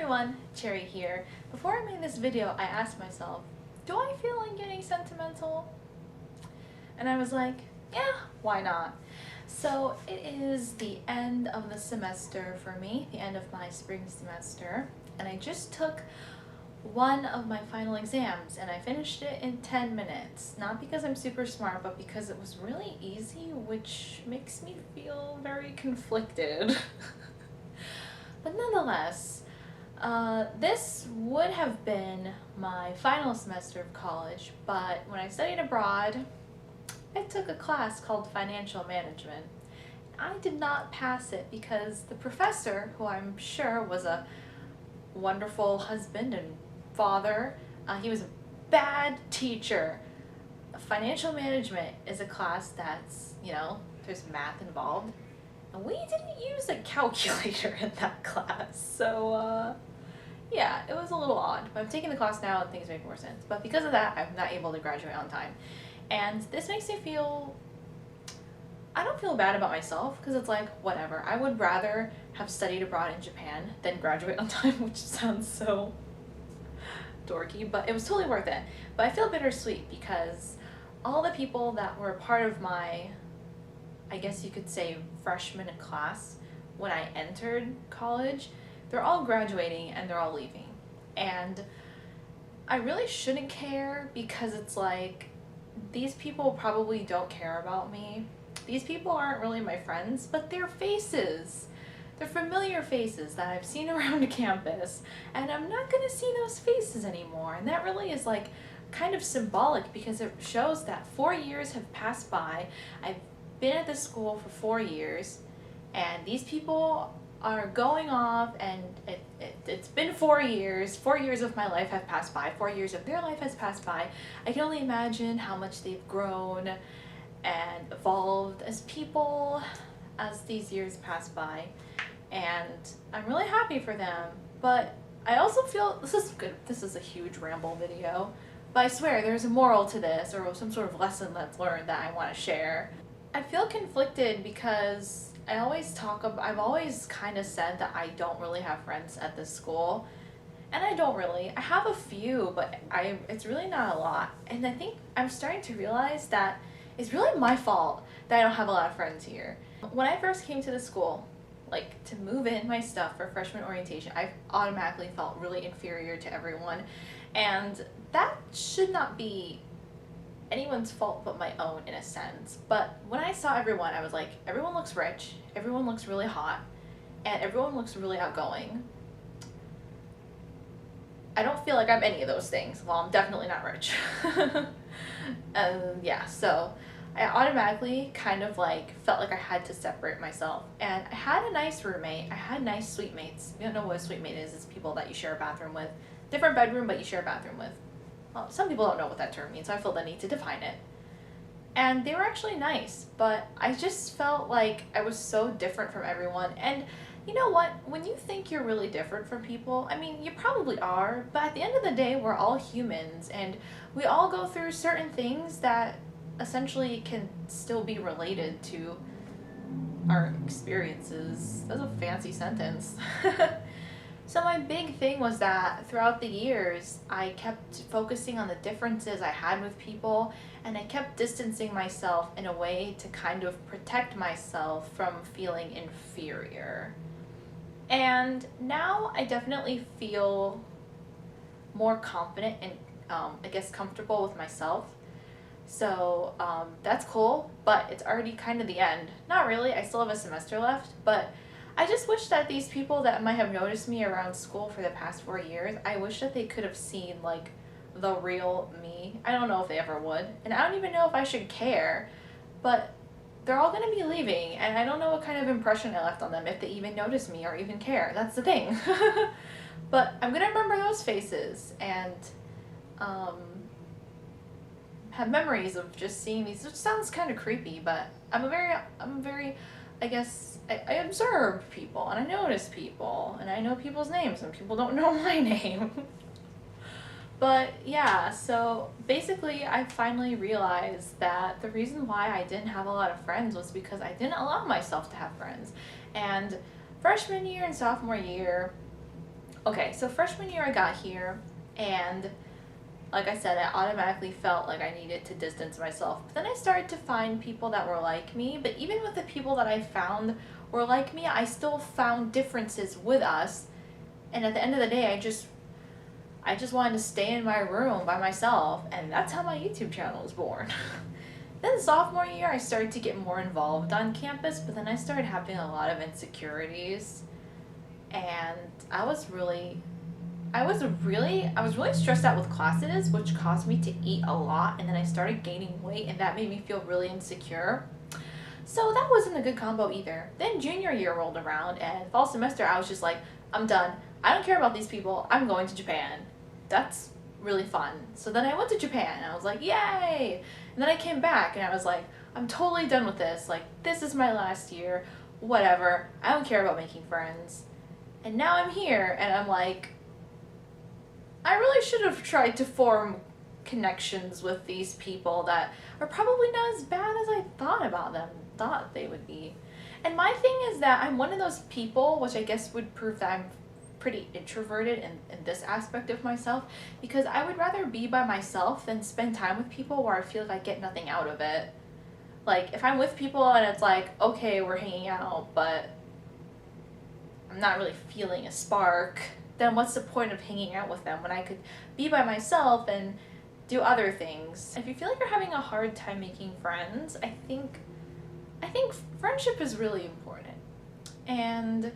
everyone, Cherry here. Before I made this video, I asked myself, do I feel like getting sentimental? And I was like, yeah, why not? So it is the end of the semester for me, the end of my spring semester, and I just took one of my final exams and I finished it in 10 minutes. Not because I'm super smart, but because it was really easy, which makes me feel very conflicted. But nonetheless, this would have been my final semester of college, but when I studied abroad, I took a class called Financial Management. I did not pass it because the professor, who I'm sure was a wonderful husband and father, he was a bad teacher. Financial Management is a class that's, there's math involved. And we didn't use a calculator in that class, so yeah, it was a little odd. But I'm taking the class now and things make more sense. But because of that, I'm not able to graduate on time. And this makes me feel, I don't feel bad about myself because it's like, whatever. I would rather have studied abroad in Japan than graduate on time, which sounds so dorky, but it was totally worth it. But I feel bittersweet because all the people that were part of my, I guess you could say, freshman class when I entered college, they're all graduating and they're all leaving. And I really shouldn't care because it's like, these people probably don't care about me. These people aren't really my friends, but they're faces. They're familiar faces that I've seen around campus, and I'm not gonna see those faces anymore. And that really is like kind of symbolic because it shows that 4 years have passed by. I've been at this school for 4 years, and these people are going off, and it's been 4 years. 4 years of my life have passed by. 4 years of their life has passed by. I can only imagine how much they've grown and evolved as people as these years pass by. And I'm really happy for them. But I also feel, this is good. This is a huge ramble video. But I swear there's a moral to this, or some sort of lesson that's learned that I want to share. I feel conflicted because I've always kind of said that I don't really have friends at this school. And I don't really. I have a few, but it's really not a lot. And I think I'm starting to realize that it's really my fault that I don't have a lot of friends here. When I first came to the school, like to move in my stuff for freshman orientation, I automatically felt really inferior to everyone. And that should not be anyone's fault but my own in a sense. But when I saw everyone, I was like, everyone looks rich, everyone looks really hot, and everyone looks really outgoing. I don't feel like I'm any of those things. Well, I'm definitely not rich. Yeah, so I automatically kind of like felt like I had to separate myself. And I had a nice roommate. I had nice suite mates. You don't know what a suite mate is. It's people that you share a bathroom with. Different bedroom, but you share a bathroom with. Well, some people don't know what that term means, so I feel the need to define it. And they were actually nice, but I just felt like I was so different from everyone. And you know what? When you think you're really different from people, I mean, you probably are, but at the end of the day, we're all humans, and we all go through certain things that essentially can still be related to our experiences. That's a fancy sentence. So my big thing was that throughout the years, I kept focusing on the differences I had with people, and I kept distancing myself in a way to kind of protect myself from feeling inferior. And now I definitely feel more confident and I guess comfortable with myself. So that's cool, but it's already kind of the end. Not really, I still have a semester left, but I just wish that these people that might have noticed me around school for the past 4 years, I wish that they could have seen like the real me. I don't know if they ever would, and I don't even know if I should care, but they're all gonna be leaving, and I don't know what kind of impression I left on them, if they even notice me or even care. That's the thing. But I'm gonna remember those faces and have memories of just seeing these, which sounds kind of creepy, but I'm very, I guess, I observe people, and I notice people, and I know people's names, and people don't know my name. But yeah, so basically I finally realized that the reason why I didn't have a lot of friends was because I didn't allow myself to have friends. And freshman year and sophomore year, Okay, so freshman year I got here, and like I said, I automatically felt like I needed to distance myself. But then I started to find people that were like me, but even with the people that I found were like me, I still found differences with us. And at the end of the day, I just wanted to stay in my room by myself, and that's how my YouTube channel was born. Then sophomore year, I started to get more involved on campus, but then I started having a lot of insecurities, and I was really stressed out with classes, which caused me to eat a lot, and then I started gaining weight, and that made me feel really insecure. So that wasn't a good combo either. Then junior year rolled around, and fall semester, I was just like, I'm done. I don't care about these people. I'm going to Japan. That's really fun. So then I went to Japan, and I was like, yay! And then I came back, and I was like, I'm totally done with this. Like, this is my last year. Whatever. I don't care about making friends. And now I'm here, and I'm like, I really should have tried to form connections with these people that are probably not as bad as I thought they would be. And my thing is that I'm one of those people, which I guess would prove that I'm pretty introverted in this aspect of myself, because I would rather be by myself than spend time with people where I feel like I get nothing out of it. Like, if I'm with people and it's like, okay, we're hanging out, but I'm not really feeling a spark, then what's the point of hanging out with them when I could be by myself and do other things? If you feel like you're having a hard time making friends, I think friendship is really important. And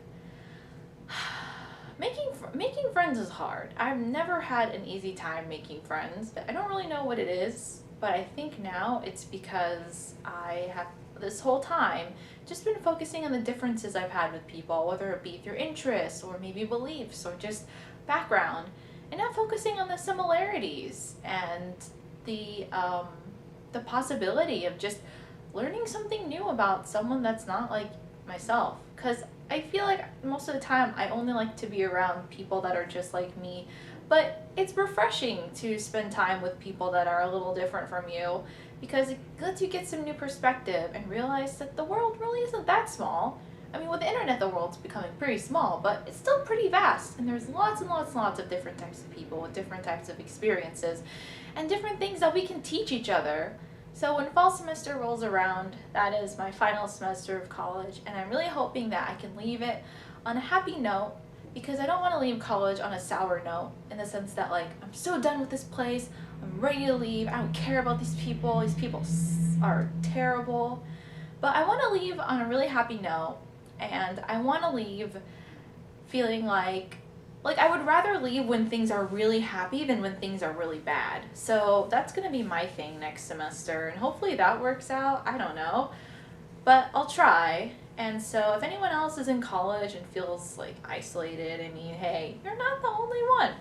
making friends is hard. I've never had an easy time making friends. I don't really know what it is, but I think now it's because I have this whole time just been focusing on the differences I've had with people, whether it be through interests or maybe beliefs or just background, and not focusing on the similarities and the possibility of just learning something new about someone that's not like myself. Because I feel like most of the time I only like to be around people that are just like me, but it's refreshing to spend time with people that are a little different from you, because it lets you get some new perspective and realize that the world really isn't that small. I mean, with the internet, the world's becoming pretty small, but it's still pretty vast, and there's lots and lots and lots of different types of people with different types of experiences and different things that we can teach each other. So when fall semester rolls around, that is my final semester of college, and I'm really hoping that I can leave it on a happy note, because I don't want to leave college on a sour note, in the sense that, like, I'm so done with this place, I'm ready to leave, I don't care about these people are terrible. But I want to leave on a really happy note, and I want to leave feeling like I would rather leave when things are really happy than when things are really bad. So that's going to be my thing next semester, and hopefully that works out. I don't know, but I'll try. And so if anyone else is in college and feels like isolated, I mean, hey, you're not the only one.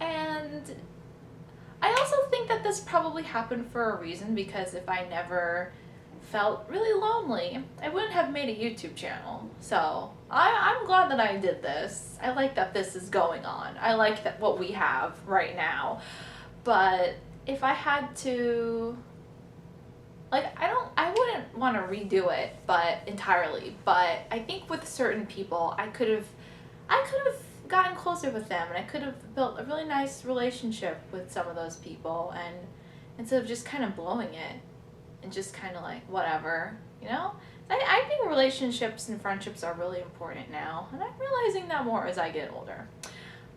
And I also think that this probably happened for a reason, because if I never felt really lonely, I wouldn't have made a YouTube channel. So I'm glad that I did this. I like that this is going on. I like that what we have right now. But if I had to, I wouldn't want to redo it, but entirely. But I think with certain people, I could have gotten closer with them, and I could have built a really nice relationship with some of those people, and instead of just kind of blowing it and just kind of like whatever, you know? I think relationships and friendships are really important now, and I'm realizing that more as I get older.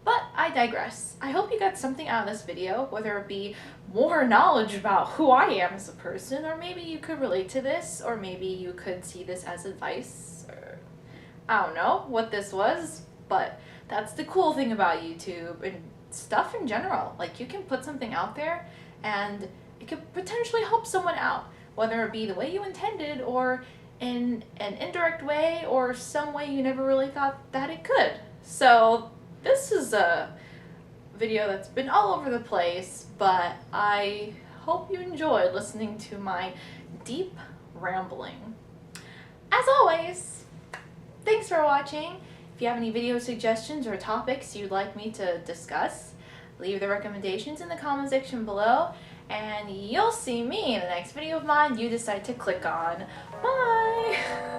But I digress. I hope you got something out of this video, whether it be more knowledge about who I am as a person, or maybe you could relate to this, or maybe you could see this as advice, or I don't know what this was, but that's the cool thing about YouTube and stuff in general. Like, you can put something out there and it could potentially help someone out, whether it be the way you intended or in an indirect way or some way you never really thought that it could. So this is a video that's been all over the place, but I hope you enjoyed listening to my deep rambling. As always, thanks for watching. If you have any video suggestions or topics you'd like me to discuss, leave the recommendations in the comment section below, and you'll see me in the next video of mine you decide to click on. Bye!